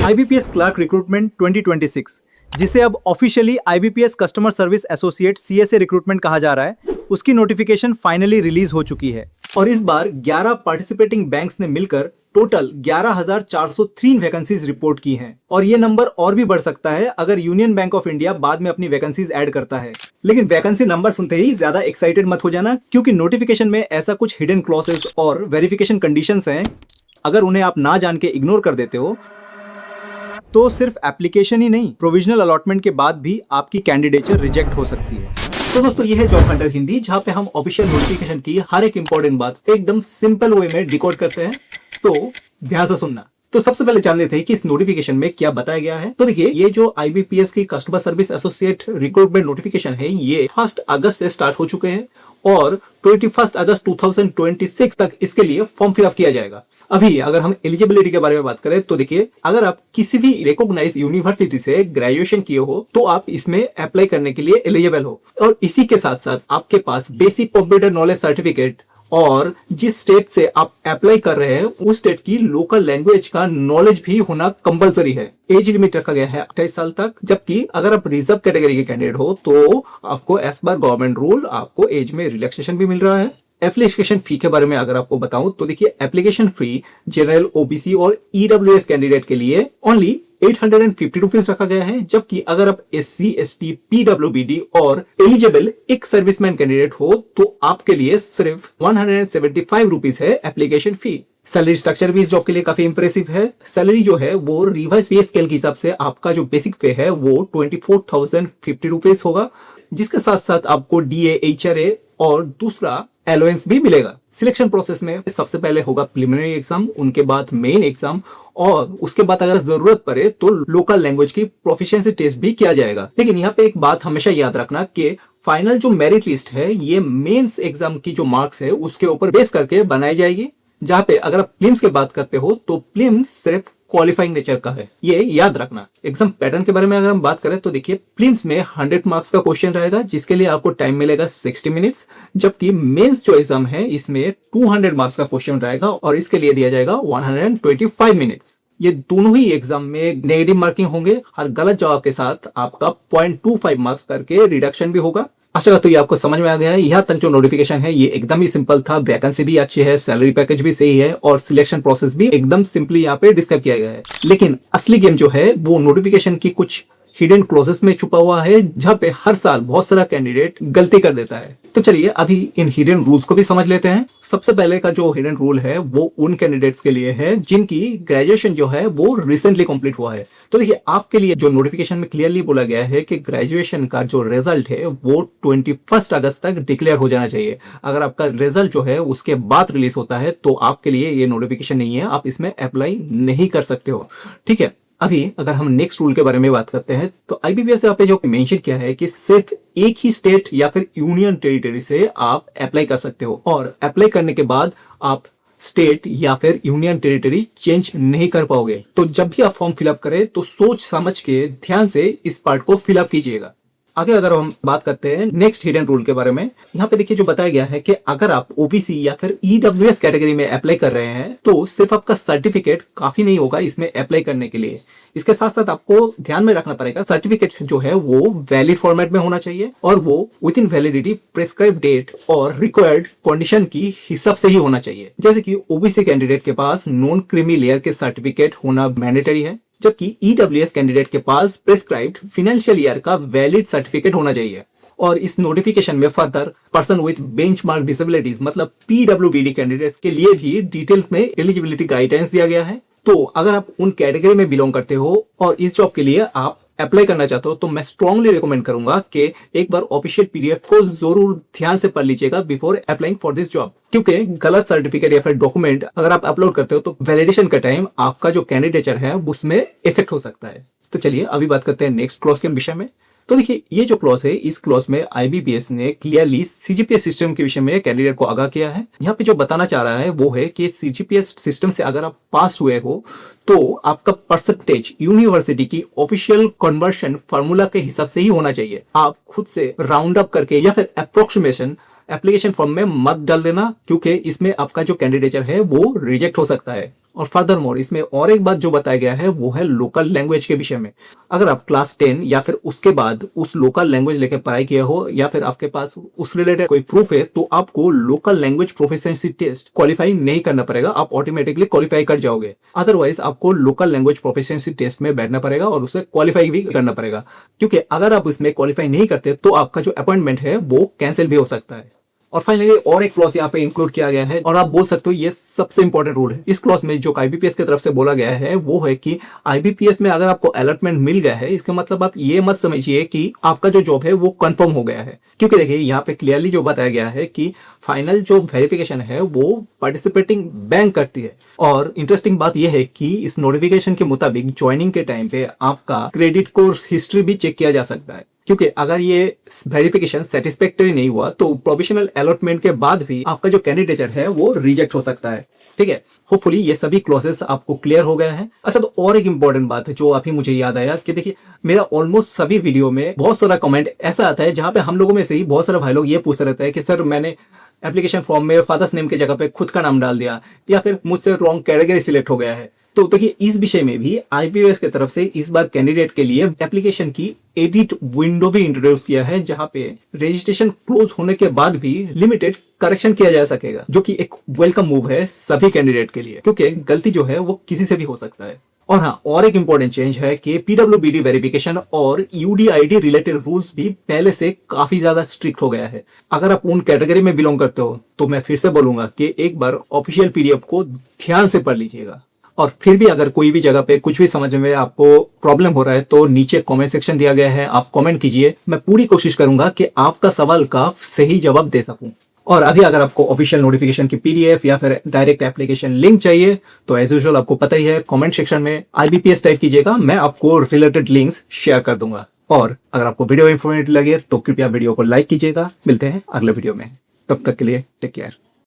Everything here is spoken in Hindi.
IBPS क्लर्क रिक्रूटमेंट 2026, जिसे अब officially IBPS customer service associate CSA recruitment कहा जा रहा है, उसकी नोटिफिकेशन फाइनली रिलीज हो चुकी है। और इस बार 11 पार्टिसिपेटिंग बैंक्स ने मिलकर टोटल 11,403 वैकेंसीज रिपोर्ट की हैं। और ये नंबर और भी बढ़ सकता है अगर यूनियन बैंक ऑफ इंडिया बाद में अपनी वैकेंसीज ऐड करता है। लेकिन वैकेंसी नंबर सुनते ही ज्यादा एक्साइटेड मत हो जाना, क्योंकि नोटिफिकेशन में ऐसा कुछ हिडन क्लॉसेस और वेरिफिकेशन कंडीशंस हैं, अगर उन्हें आप ना जान के इग्नोर कर देते हो तो सिर्फ एप्लीकेशन ही नहीं, प्रोविजनल अलॉटमेंट के बाद भी आपकी कैंडिडेचर रिजेक्ट हो सकती है। तो दोस्तों, ये है जॉब हंटर हिंदी, जहां पे हम ऑफिशियल नोटिफिकेशन की हर एक इंपॉर्टेंट बात एकदम सिंपल वे में डिकोड करते हैं। तो ध्यान से सुनना। तो सबसे पहले जान लेते हैं कि इस नोटिफिकेशन में क्या बताया गया है। तो देखिए, ये जो IBPS की customer service associate recruitment notification है, ये 1 अगस्त से स्टार्ट हो चुके हैं और 21 अगस्त 2026 तक इसके लिए फॉर्म फिलअप किया जाएगा। अभी अगर हम एलिजिबिलिटी के बारे में बात करें तो देखिए, अगर आप किसी भी रिकॉग्नाइज्ड यूनिवर्सिटी से ग्रेजुएशन किए हो तो आप इसमें अप्लाई करने के लिए एलिजिबल हो। और इसी के साथ साथ आपके पास बेसिक कंप्यूटर नॉलेज सर्टिफिकेट और जिस स्टेट से आप अप्लाई कर रहे हैं उस स्टेट की लोकल लैंग्वेज का नॉलेज भी होना कंपलसरी है। एज लिमिट रखा गया है 28 साल तक, जबकि अगर आप रिजर्व कैटेगरी के कैंडिडेट हो तो आपको एज पर गवर्नमेंट रूल आपको एज में रिलैक्सेशन भी मिल रहा है। एप्लीकेशन फी के बारे में अगर आपको बताऊं तो देखिए, एप्लीकेशन फी जनरल, OBC और EWS कैंडिडेट के लिए ओनली 850 रुपीज रखा गया है, जबकि अगर आप SC, ST, PWBD और एलिजिबल एक सर्विसमैन कैंडिडेट हो तो आपके लिए सिर्फ 175 रुपीज है एप्लीकेशन फी। सैलरी स्ट्रक्चर भी इस जॉब के लिए काफी इंप्रेसिव है। सैलरी जो है वो रिवाइज पे स्केल के हिसाब से आपका जो बेसिक पे है वो 24,050 रुपीज होगा, जिसके साथ साथ आपको DA, HRA और दूसरा अलाउंस भी मिलेगा। सिलेक्शन प्रोसेस में सबसे पहले होगा प्रिलिमिनरी एग्जाम, उनके बाद मेन एग्जाम और उसके बाद अगर जरूरत पड़े तो लोकल लैंग्वेज की प्रोफिशिएंसी टेस्ट भी किया जाएगा। लेकिन यहाँ पे एक बात हमेशा याद रखना कि फाइनल जो मेरिट लिस्ट है ये मेंस एग्जाम की जो मार्क्स है उसके ऊपर बेस करके बनाई जाएगी, जहाँ पे अगर आप प्रीलिम्स की बात करते हो तो प्रीलिम्स सिर्फ क्वालिफाइंग नेचर का है, ये याद रखना। एग्जाम पैटर्न के बारे में अगर हम बात करें तो देखिए, प्रीलिम्स में 100 मार्क्स का क्वेश्चन रहेगा जिसके लिए आपको टाइम मिलेगा 60 मिनट्स, जबकि मेंस जो एग्जाम है इसमें 200 मार्क्स का क्वेश्चन रहेगा और इसके लिए दिया जाएगा 125 मिनट्स। ये दोनों ही एग्जाम में नेगेटिव मार्किंग होंगे, हर गलत जवाब के साथ आपका 0.25 मार्क्स करके रिडक्शन भी होगा। आशा करता हूं ये आपको समझ में आ गया है। यहाँ तक जो नोटिफिकेशन है ये एकदम ही सिंपल था, वैकेंसी भी अच्छी है, सैलरी पैकेज भी सही है और सिलेक्शन प्रोसेस भी एकदम सिंपली यहाँ पे डिस्क्राइब किया गया है। लेकिन असली गेम जो है वो नोटिफिकेशन की कुछ हिडन क्लॉजेस में छुपा हुआ है, जहाँ पे हर साल बहुत सारा कैंडिडेट गलती कर देता है। तो चलिए अभी इन हिडन रूल्स को भी समझ लेते हैं। सबसे पहले का जो हिडन रूल है वो उन कैंडिडेट्स के लिए है जिनकी ग्रेजुएशन जो है वो रिसेंटली कंप्लीट हुआ है। तो देखिए, आपके लिए जो नोटिफिकेशन में क्लियरली बोला गया है कि ग्रेजुएशन का जो रिजल्ट है वो 21 अगस्त तक डिक्लेयर हो जाना चाहिए। अगर आपका रिजल्ट जो है उसके बाद रिलीज होता है तो आपके लिए ये नोटिफिकेशन नहीं है, आप इसमें अप्लाई नहीं कर सकते हो। ठीक है, अभी अगर हम नेक्स्ट रूल के बारे में बात करते हैं तो IBPS यहाँ पे जो मेंशन किया है कि सिर्फ एक ही स्टेट या फिर यूनियन टेरिटरी से आप अप्लाई कर सकते हो और अप्लाई करने के बाद आप स्टेट या फिर यूनियन टेरिटरी चेंज नहीं कर पाओगे। तो जब भी आप फॉर्म फिलअप करें तो सोच समझ के ध्यान से इस पार्ट को फिलअप कीजिएगा। आगे अगर हम बात करते हैं नेक्स्ट हिडन रूल के बारे में, यहाँ पे देखिए जो बताया गया है कि अगर आप OBC या फिर EWS कैटेगरी में अप्लाई कर रहे हैं तो सिर्फ आपका सर्टिफिकेट काफी नहीं होगा इसमें अप्लाई करने के लिए। इसके साथ साथ आपको ध्यान में रखना पड़ेगा, सर्टिफिकेट जो है वो वैलिड फॉर्मेट में होना चाहिए और वो within validity, prescribe date और रिक्वायर्ड कंडीशन की हिसाब से ही होना चाहिए। जैसे कि OBC कैंडिडेट के पास नॉन क्रीमी लेयर के सर्टिफिकेट होना मैंडेटरी है, जबकि EWS कैंडिडेट के पास प्रेस्क्राइब्ड फाइनेंशियल ईयर का वैलिड सर्टिफिकेट होना चाहिए। और इस नोटिफिकेशन में further person with benchmark disabilities मतलब PWBD कैंडिडेट्स के लिए भी डिटेल्स में एलिजिबिलिटी गाइडेंस दिया गया है। तो अगर आप उन कैटेगरी में बिलोंग करते हो और इस जॉब के लिए आप अप्लाई करना चाहते हो तो मैं स्ट्रांगली रिकमेंड करूंगा कि एक बार ऑफिशियल PDF को जरूर ध्यान से पढ़ लीजिएगा before applying for this job, क्योंकि गलत सर्टिफिकेट या फिर डॉक्यूमेंट अगर आप अपलोड करते हो तो वैलिडेशन का टाइम आपका जो कैंडिडेचर है उसमें इफेक्ट हो सकता है। तो चलिए अभी बात करते हैं नेक्स्ट क्लॉज के विषय में। तो देखिए, ये जो क्लॉज है इस क्लॉज में IBPS ने क्लियरली CGPS सिस्टम के विषय में कैंडिडेट को आगाह किया है। यहाँ पे जो बताना चाह रहा है वो है कि CGPS सिस्टम से अगर आप पास हुए हो तो आपका परसेंटेज यूनिवर्सिटी की ऑफिशियल कन्वर्शन फार्मूला के हिसाब से ही होना चाहिए। आप खुद से राउंड अप करके या फिर अप्रोक्सीमेशन एप्लीकेशन फॉर्म में मत डाल देना, क्योंकि इसमें आपका जो कैंडिडेचर है वो रिजेक्ट हो सकता है। और फर्दर मोर इसमें और एक बात जो बताया गया है वो है लोकल लैंग्वेज के विषय में। अगर आप क्लास 10 या फिर उसके बाद उस लोकल लैंग्वेज लेकर पढ़ाई किया हो या फिर आपके पास उस रिलेटेड कोई प्रूफ है तो आपको local language proficiency test qualify नहीं करना पड़ेगा, आप ऑटोमेटिकली क्वालिफाई कर जाओगे। अदरवाइज आपको लोकल लैंग्वेज प्रोफिशिएंसी टेस्ट में बैठना पड़ेगा और उसे क्वालिफाई भी करना पड़ेगा, क्योंकि अगर आप इसमें क्वालिफाई नहीं करते तो आपका जो अपॉइंटमेंट है वो कैंसिल भी हो सकता है। और फाइनली और एक क्लॉज यहाँ पे इंक्लूड किया गया है और आप बोल सकते हो ये सबसे इंपॉर्टेंट रूल है। इस क्लॉज में जो आईबीपीएस की तरफ से बोला गया है वो है कि आईबीपीएस में अगर आपको अलॉटमेंट मिल गया है इसका मतलब आप ये मत समझिए कि आपका जो जॉब है वो कंफर्म हो गया है, क्योंकि देखिए यहाँ पे क्लियरली जो बताया गया है कि फाइनल जो वेरिफिकेशन है वो पार्टिसिपेटिंग बैंक करती है। और इंटरेस्टिंग बात यह है कि इस नोटिफिकेशन के मुताबिक ज्वाइनिंग के टाइम पे आपका क्रेडिट कोर्स हिस्ट्री भी चेक किया जा सकता है, क्योंकि अगर ये वेरिफिकेशन सेटिस्फैक्टरी नहीं हुआ तो प्रोविजनल अलॉटमेंट के बाद भी आपका जो कैंडिडेचर है वो रिजेक्ट हो सकता है। ठीक है, होपफुली ये सभी क्लॉजेस आपको क्लियर हो गए हैं। अच्छा, तो और एक इंपॉर्टेंट बात है जो अभी मुझे याद आया कि देखिए मेरा ऑलमोस्ट सभी वीडियो में बहुत सारा कमेंट ऐसा आता है जहां पे हम लोगों में से ही बहुत सारे भाई लोग ये पूछते रहते हैं कि सर मैंने एप्लीकेशन फॉर्म में फादर्स नेम की जगह पे खुद का नाम डाल दिया या फिर मुझसे रॉन्ग कैटेगरी सिलेक्ट हो गया है। तो देखिए इस विषय में भी आईबीपीएस की तरफ से इस बार कैंडिडेट के लिए एप्लीकेशन की एडिट विंडो भी इंट्रोड्यूस किया है, जहां पे रजिस्ट्रेशन क्लोज होने के बाद भी लिमिटेड करेक्शन किया जा सकेगा, जो कि एक वेलकम मूव है सभी कैंडिडेट के लिए, क्योंकि गलती जो है वो किसी से भी हो सकता है। और हाँ, और एक इंपॉर्टेंट चेंज है कि पीडब्ल्यूबीडी वेरिफिकेशन और यूडीआईडी रिलेटेड रूल्स भी पहले से काफी ज्यादा स्ट्रिक्ट हो गया है। अगर आप उन कैटेगरी में बिलोंग करते हो तो मैं फिर से बोलूंगा कि एक बार ऑफिशियल पीडीएफ को ध्यान से पढ़ लीजिएगा। और फिर भी अगर कोई भी जगह पे कुछ भी समझ में आपको प्रॉब्लम हो रहा है तो नीचे कमेंट सेक्शन दिया गया है, आप कमेंट कीजिए। मैं पूरी कोशिश करूंगा कि आपका सवाल का सही जवाब दे सकूं। और अभी अगर आपको ऑफिशियल नोटिफिकेशन की पीडीएफ या फिर डायरेक्ट एप्लीकेशन लिंक चाहिए तो एज यूजुअल आपको पता ही है, कमेंट सेक्शन में आईबीपीएस टाइप कीजिएगा, मैं आपको रिलेटेड लिंक्स शेयर कर दूंगा। और अगर आपको वीडियो इंफॉर्मेटिव लगे तो कृपया वीडियो को लाइक कीजिएगा। मिलते हैं अगले वीडियो में, तब तक के लिए टेक केयर।